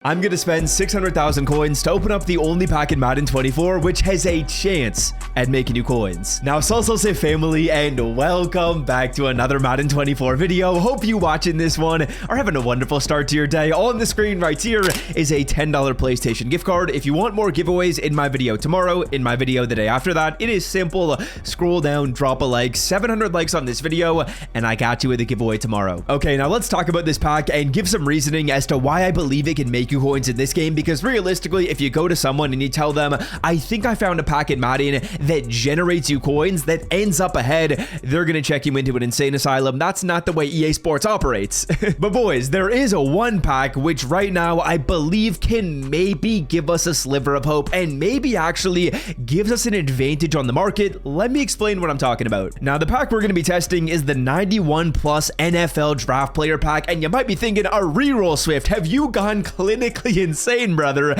I'm gonna spend 600,000 coins to open up the only pack in Madden 24 which has a chance at making you coins. Now, Salsa family, and welcome back to another Madden 24 video. Hope you watching this one are having a wonderful start to your day. On the screen right here is a $10 PlayStation gift card. If you want more giveaways in my video tomorrow, in my video the day after that, it is simple. Scroll down, drop a like, 700 likes on this video, and I got you with a giveaway tomorrow. Okay, now let's talk about this pack and give some reasoning as to why I believe it can make you coins in this game, because realistically, if you go to someone and you tell them, I think I found a pack in Madden that generates you coins that ends up ahead, they're gonna check you into an insane asylum. That's not the way EA Sports operates. But boys, there is a one pack which right now I believe can maybe give us a sliver of hope and maybe actually gives us an advantage on the market. Let me explain what I'm talking about. Now, the pack we're gonna be testing is the 91 plus NFL draft player pack, and you might be thinking, a reroll Swift, have you gone clinically insane, brother?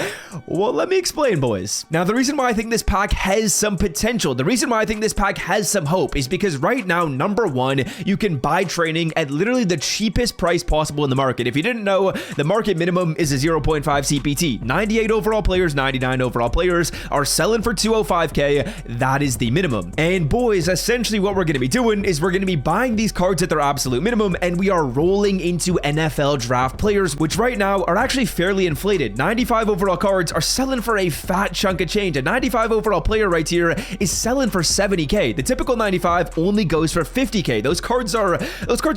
Well, let me explain, boys. Now, the reason why I think this pack has some potential, the reason why I think this pack has some hope is because right now, number one, you can buy training at literally the cheapest price possible in the market. If you didn't know, the market minimum is a 0.5 CPT. 98 overall players, 99 overall players are selling for 205K. That is the minimum. And boys, essentially what we're going to be doing is we're going to be buying these cards at their absolute minimum, and we are rolling into NFL draft players, which right now are actually fairly inflated. 95 overall cards are selling for a fat chunk of change. A 95 overall player right here is selling for 70K. The typical 95 only goes for 50K. Those cards are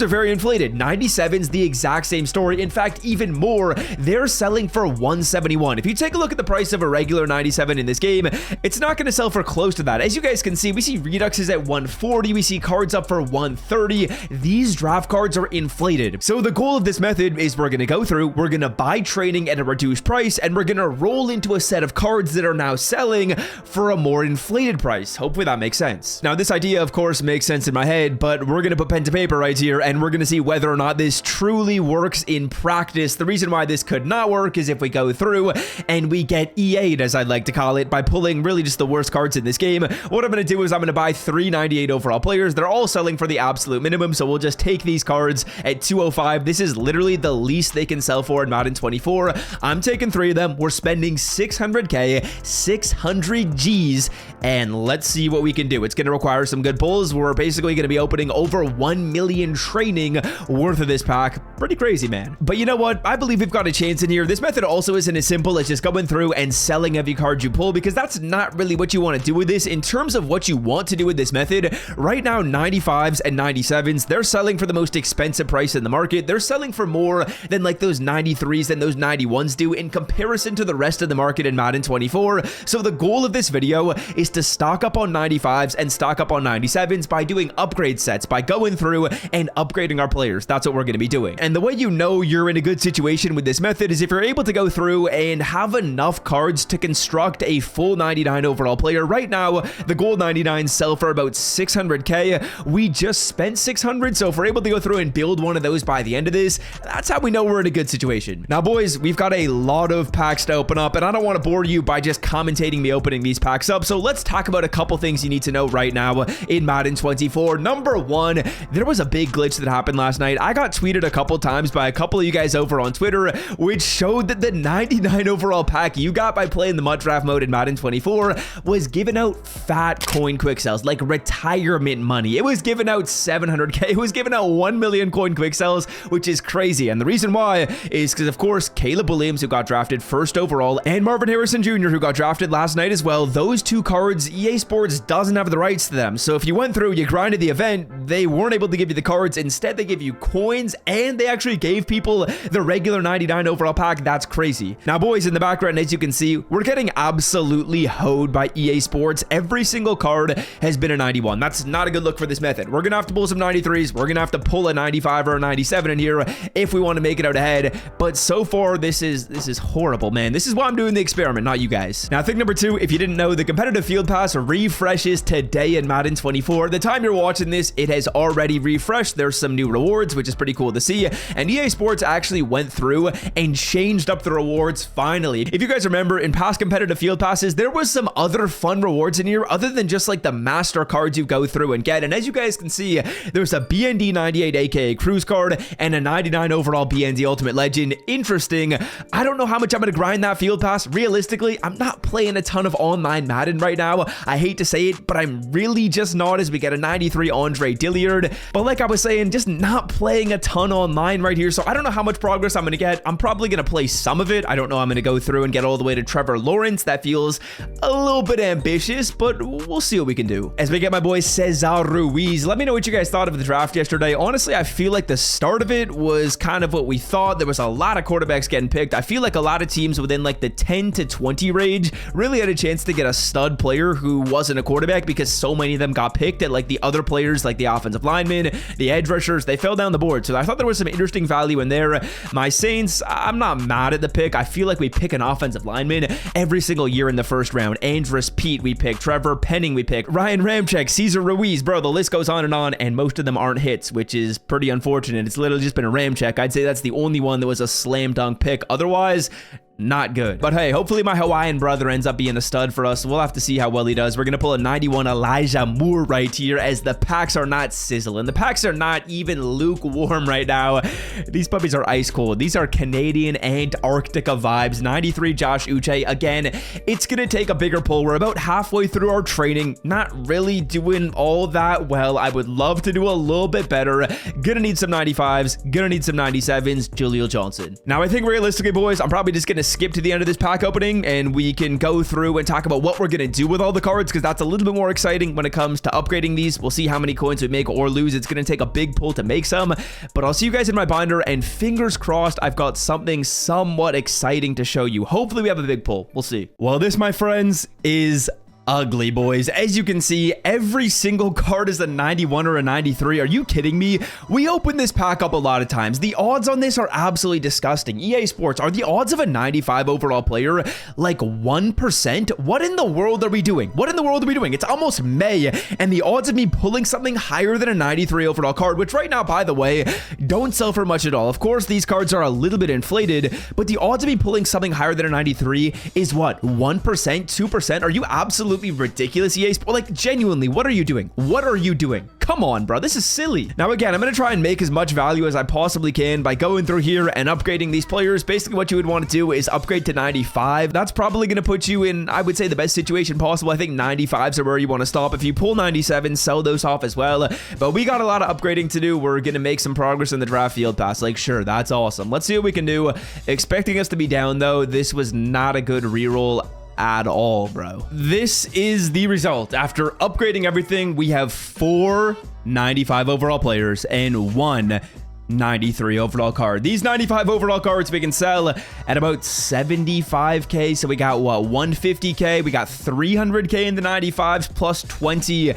very inflated. 97's the exact same story. In fact, even more. They're selling for 171. If you take a look at the price of a regular 97 in this game, it's not going to sell for close to that. As you guys can see, we see reduxes at 140. We see cards up for 130. These draft cards are inflated. So the goal of this method is we're going to go through, we're going to buy training at a reduced price, and we're gonna roll into a set of cards that are now selling for a more inflated price. Hopefully that makes sense. Now, this idea, of course, makes sense in my head, but we're gonna put pen to paper right here, and we're gonna see whether or not this truly works in practice. The reason why this could not work is if we go through and we get EA'd, as I'd like to call it, by pulling really just the worst cards in this game. What I'm gonna do is I'm gonna buy 398 overall players. They're all selling for the absolute minimum, so we'll just take these cards at 205. This is literally the least they can sell for in Madden 24. I'm taking 3 of them. We're spending 600K, 600 G's, and let's see what we can do. It's going to require some good pulls. We're basically going to be opening over 1 million training worth of this pack. Pretty crazy, man. But you know what? I believe we've got a chance in here. This method also isn't as simple as just going through and selling every card you pull, because that's not really what you want to do with this. In terms of what you want to do with this method, right now, 95s and 97s, they're selling for the most expensive price in the market. They're selling for more than like those 93s and those 91s do in comparison to the rest of the market in Madden 24. So the goal of this video is to stock up on 95s and stock up on 97s by doing upgrade sets, by going through and upgrading our players. That's what we're going to be doing. And the way you know you're in a good situation with this method is if you're able to go through and have enough cards to construct a full 99 overall player. Right now, the gold 99s sell for about 600K. We just spent 600, so if we're able to go through and build one of those by the end of this, that's how we know we're in a good situation. Now, boys, we've got a lot of packs to open up, and I don't want to bore you by just commentating me opening these packs up, so let's talk about a couple things you need to know right now in Madden 24. Number one, there was a big glitch that happened last night. I got tweeted a couple times by a couple of you guys over on Twitter, which showed that the 99 overall pack you got by playing the MUT draft mode in Madden 24 was giving out fat coin quick sells, like retirement money. It was giving out 700K. It was giving out 1 million coin quick sells, which is crazy. And the reason why is because, of course, Caleb Williams, who got drafted first overall, and Marvin Harrison Jr., who got drafted last night as well, those two cards, EA Sports doesn't have the rights to them. So if you went through, you grinded the event, they weren't able to give you the cards. Instead, they give you coins, and they actually gave people the regular 99 overall pack. That's crazy. Now, boys, in the background, as you can see, we're getting absolutely hoed by EA Sports. Every single card has been a 91. That's not a good look for this method. We're gonna have to pull some 93s. We're gonna have to pull a 95 or a 97 in here if we want to make it out ahead. But so far, this is horrible, man. This is why I'm doing the experiment, not you guys. Now, thing number two, if you didn't know, the competitive field pass refreshes today in Madden 24. The time you're watching this, it has already refreshed. There's some new rewards, which is pretty cool to see. and EA Sports actually went through and changed up the rewards finally. If you guys remember, in past competitive field passes, there was some other fun rewards in here other than just like the master cards you go through and get. And as you guys can see, there's a BND 98 aka Cruise card and a 99 overall BND Ultimate Legend. Interesting. I don't know how much I'm going to grind that field pass. Realistically, I'm not playing a ton of online Madden right now. I hate to say it, but I'm really just not, as we get a 93 Andre Dilliard. But like I was saying, just not playing a ton online right here. So I don't know how much progress I'm going to get. I'm probably going to play some of it. I don't know I'm going to go through and get all the way to Trevor Lawrence. That feels a little bit ambitious, but we'll see what we can do. As we get my boy Cesar Ruiz, let me know what you guys thought of the draft yesterday. Honestly, I feel like the start of it was kind of what we thought. There was a lot of quarterbacks getting picked. I feel like a lot of teams within like the 10 to 20 range really had a chance to get a stud player who wasn't a quarterback, because so many of them got picked at like the other players, like the offensive linemen, the edge rushers. They fell down the board. So I thought there was some interesting value in there. My Saints, I'm not mad at the pick. I feel like we pick an offensive lineman every single year in the first round. Andrus Pete, we pick. Trevor Penning, we pick. Ryan Ramczyk, Cesar Ruiz. Bro, the list goes on, and most of them aren't hits, which is pretty unfortunate. It's literally just been a Ramczyk. I'd say that's the only one that was a slam dunk pick. Otherwise, not good. But hey, hopefully my Hawaiian brother ends up being a stud for us. We'll have to see how well he does. We're going to pull a 91 Elijah Moore right here, as the packs are not sizzling. The packs are not even lukewarm right now. These puppies are ice cold. These are Canadian Antarctica vibes. 93 Josh Uche. Again, it's going to take a bigger pull. We're about halfway through our training. Not really doing all that well. I would love to do a little bit better. Gonna need some 95s. Gonna need some 97s. Jaleel Johnson. Now, I think realistically, boys, I'm probably just going to skip to the end of this pack opening and we can go through and talk about what we're going to do with all the cards, because that's a little bit more exciting when it comes to upgrading these. We'll see how many coins we make or lose. It's going to take a big pull to make some, but I'll see you guys in my binder, and fingers crossed I've got something somewhat exciting to show you. Hopefully we have a big pull. We'll see. Well, this, my friends, is ugly, boys. As you can see, every single card is a 91 or a 93. Are you kidding me? We open this pack up a lot of times. The odds on this are absolutely disgusting. EA Sports, are the odds of a 95 overall player like 1%? What in the world are we doing? What in the world are we doing? It's almost May, and the odds of me pulling something higher than a 93 overall card, which right now, by the way, don't sell for much at all. Of course, these cards are a little bit inflated, but the odds of me pulling something higher than a 93 is what? 1%? 2%? Are you absolutely ridiculous, EA Sports? Like, genuinely, what are you doing? What are you doing? Come on, bro. This is silly. Now, again, I'm going to try and make as much value as I possibly can by going through here and upgrading these players. Basically, what you would want to do is upgrade to 95. That's probably going to put you in, I would say, the best situation possible. I think 95s are where you want to stop. If you pull 97, sell those off as well. But we got a lot of upgrading to do. We're going to make some progress in the draft field pass. Like, sure, that's awesome. Let's see what we can do. Expecting us to be down, though. This was not a good reroll at all, bro. This is the result. After upgrading everything, we have 4 95 overall players and 1 93 overall card. These 95 overall cards we can sell at about 75k. So we got what, 150k? We got 300k in the 95s plus 20.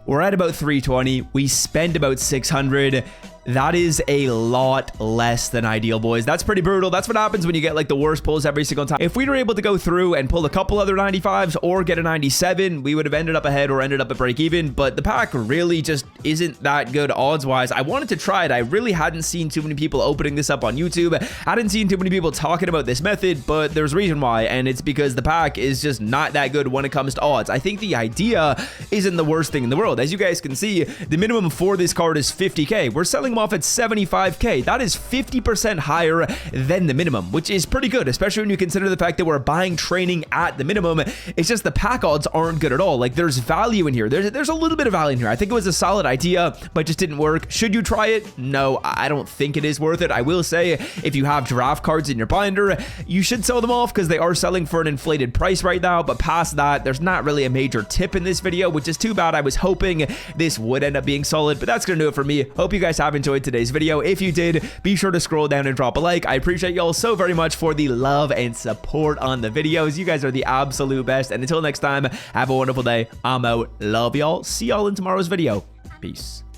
We're at about 320. We spend about 600. That is a lot less than ideal, boys. That's pretty brutal. That's what happens when you get like the worst pulls every single time. If we were able to go through and pull a couple other 95s or get a 97, we would have ended up ahead or ended up at break even. But the pack really just isn't that good odds wise. I wanted to try it. I really hadn't seen too many people opening this up on YouTube. I hadn't seen too many people talking about this method, but there's a reason why, and it's because the pack is just not that good when it comes to odds. I think the idea isn't the worst thing in the world. As you guys can see, the minimum for this card is 50k. We're selling them off at 75k. That is 50% higher than the minimum, which is pretty good, especially when you consider the fact that we're buying training at the minimum. It's just the pack odds aren't good at all. Like, there's value in here. There's a little bit of value in here. I think it was a solid idea, but just didn't work. Should you try it? No, I don't think it is worth it. I will say, if you have draft cards in your binder, you should sell them off because they are selling for an inflated price right now. But past that, there's not really a major tip in this video, which is too bad. I was hoping this would end up being solid, but that's gonna do it for me. Hope you guys have enjoyed today's video. If you did, be sure to scroll down and drop a like. I appreciate y'all so very much for the love and support on the videos. You guys are the absolute best, and until next time, have a wonderful day. I'm out. Love y'all. See y'all in tomorrow's video. Peace.